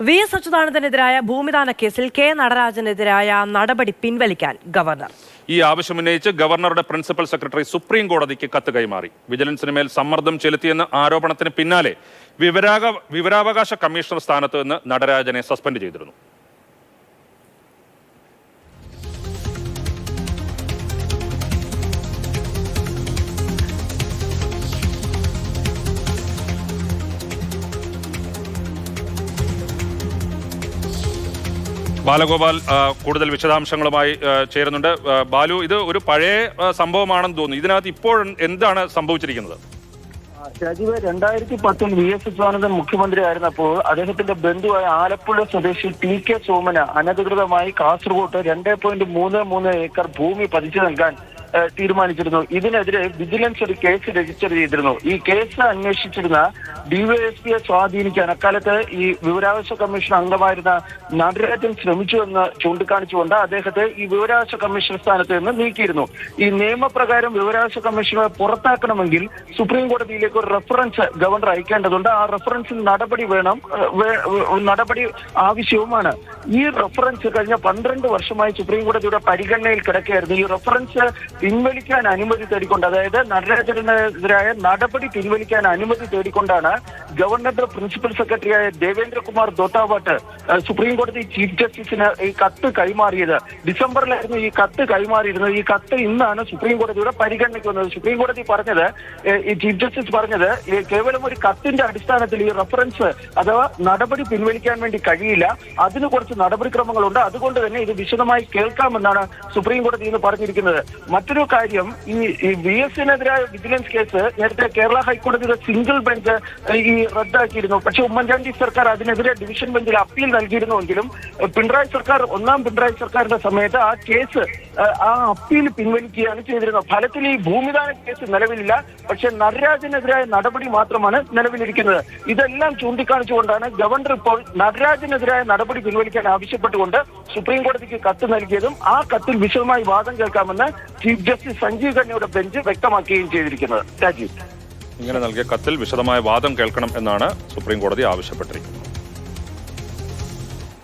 VS. അച്യുതാനന്ദനെതിരായ ഭൂമിദാന കേസിൽ K. നടരാജനെതിരായ നടപടി പിൻവലിക്കാൻ ഗവർണർ. ഈ ആവശ്യമുന്നയിച്ച് ഗവർണറുടെ പ്രിൻസിപ്പൽ സെക്രട്ടറി സുപ്രീം കോടതിക്ക് കത്ത് കൈമാറി. വിജിലൻസിന് മേൽ സമ്മർദ്ദം ചെലുത്തിയെന്ന ആരോപണത്തിന് പിന്നാലെ വിവരാവകാശ കമ്മീഷണർ സ്ഥാനത്ത് നിന്ന് നടരാജനെ സസ്പെൻഡ് ചെയ്തിരുന്നു. ബാലഗോപാൽ കൂടുതൽ വിശദാംശങ്ങളുമായി ചേരുന്നുണ്ട്. ബാലു, ഇത് ഒരു പഴയ സംഭവമാണെന്ന് തോന്നുന്നു. ഇതിനകത്ത് ഇപ്പോൾ എന്താണ് സംഭവിച്ചിരിക്കുന്നത്? രാജീവ്, 2010 വി.എസ്. അച്യുതാനന്ദൻ മുഖ്യമന്ത്രിയായിരുന്നപ്പോൾ അദ്ദേഹത്തിന്റെ ബന്ധുവായ ആലപ്പുഴ സ്വദേശി ടി.കെ. സോമന അനധികൃതമായി കാസർഗോഡ് 2.33 ഏക്കർ ഭൂമി പതിച്ചു നൽകാൻ തീരുമാനിച്ചിരുന്നു. ഇതിനെതിരെ വിജിലൻസ് ഒരു കേസ് രജിസ്റ്റർ ചെയ്തിരുന്നു. ഈ കേസ് അന്വേഷിച്ചിരുന്ന ഡിവൈഎസ്പിയെ സ്വാധീനിക്കാൻ അക്കാലത്ത് ഈ വിവരാവകാശ കമ്മീഷൻ അംഗമായിരുന്ന നടരാജൻ ശ്രമിച്ചുവെന്ന് ചൂണ്ടിക്കാണിച്ചുകൊണ്ട് അദ്ദേഹത്തെ ഈ വിവരാവകാശ കമ്മീഷൻ സ്ഥാനത്ത് നിന്ന് നീക്കിയിരുന്നു. ഈ നിയമപ്രകാരം വിവരാവകാശ കമ്മീഷനെ പുറത്താക്കണമെങ്കിൽ സുപ്രീം കോടതിയിലേക്ക് ഒരു റെഫറൻസ് ഗവർണർ അയക്കേണ്ടതുണ്ട്. ആ റെഫറൻസിൽ നടപടി ആവശ്യവുമാണ്. ഈ റെഫറൻസ് കഴിഞ്ഞ 12 വർഷമായി സുപ്രീം കോടതിയുടെ പരിഗണനയിൽ കിടക്കുകയായിരുന്നു. ഈ റെഫറൻസ് പിൻവലിക്കാൻ അനുമതി തേടിക്കൊണ്ട്, അതായത് നടരാജനെതിരായ നടപടി പിൻവലിക്കാൻ അനുമതി തേടിക്കൊണ്ടാണ് ഗവർണറുടെ പ്രിൻസിപ്പൽ സെക്രട്ടറിയായ ദേവേന്ദ്രകുമാർ ദോത്താവാട്ട് സുപ്രീം കോടതി ചീഫ് ജസ്റ്റിസിന് ഈ കത്ത് കൈമാറിയത്. ഡിസംബറിലായിരുന്നു ഈ കത്ത് കൈമാറിയിരുന്നത്. ഈ കത്ത് ഇന്നാണ് സുപ്രീം കോടതിയുടെ പരിഗണനയ്ക്ക് വന്നത്. സുപ്രീം കോടതി പറഞ്ഞത്, ഈ ചീഫ് ജസ്റ്റിസ് പറഞ്ഞത്, കേവലം ഒരു കത്തിന്റെ അടിസ്ഥാനത്തിൽ ഈ റെഫറൻസ് അഥവാ നടപടി പിൻവലിക്കാൻ വേണ്ടി കഴിയില്ല, അതിന് കുറച്ച് നടപടിക്രമങ്ങളുണ്ട്, അതുകൊണ്ട് തന്നെ ഇത് വിശദമായി കേൾക്കാമെന്നാണ് സുപ്രീം കോടതി ഇന്ന് പറഞ്ഞിരിക്കുന്നത്. മറ്റൊരു കാര്യം, ഈ വി.എസിനെതിരായ വിജിലൻസ് കേസ് നേരത്തെ കേരള ഹൈക്കോടതിയുടെ സിംഗിൾ ബെഞ്ച് ഈ റദ്ദാക്കിയിരുന്നു. പക്ഷെ ഉമ്മൻചാണ്ടി സർക്കാർ അതിനെതിരെ ഡിവിഷൻ ബെഞ്ചിൽ അപ്പീൽ നൽകിയിരുന്നുവെങ്കിലും ഒന്നാം പിണറായി സർക്കാരിന്റെ സമയത്ത് ആ കേസ് ആ അപ്പീൽ പിൻവലിക്കുകയാണ് ചെയ്തിരുന്നത്. ഫലത്തിൽ ഈ ഭൂമിദാന കേസ് നിലവിലില്ല. പക്ഷെ നടരാജനെതിരായ നടപടി മാത്രമാണ് നിലവിലിരിക്കുന്നത്. ഇതെല്ലാം ചൂണ്ടിക്കാണിച്ചുകൊണ്ടാണ് ഗവർണർ ഇപ്പോൾ നടരാജനെതിരായ നടപടി പിൻവലിക്കാൻ ആവശ്യപ്പെട്ടുകൊണ്ട് സുപ്രീം കോടതിക്ക് കത്ത് നൽകിയതും ആ കത്തിൽ വിശദമായി വാദം കേൾക്കാമെന്ന് ചീഫ് ജസ്റ്റിസ് സഞ്ജീവ് ഖന്നയുടെ ബെഞ്ച് വ്യക്തമാക്കുകയും ചെയ്തിരിക്കുന്നത്. രാജീവ്, ഇങ്ങനെ നൽകിയ കത്തിൽ വിശദമായ വാദം കേൾക്കണം എന്നാണ് സുപ്രീം കോടതി ആവശ്യപ്പെട്ടിരിക്കുന്നത്.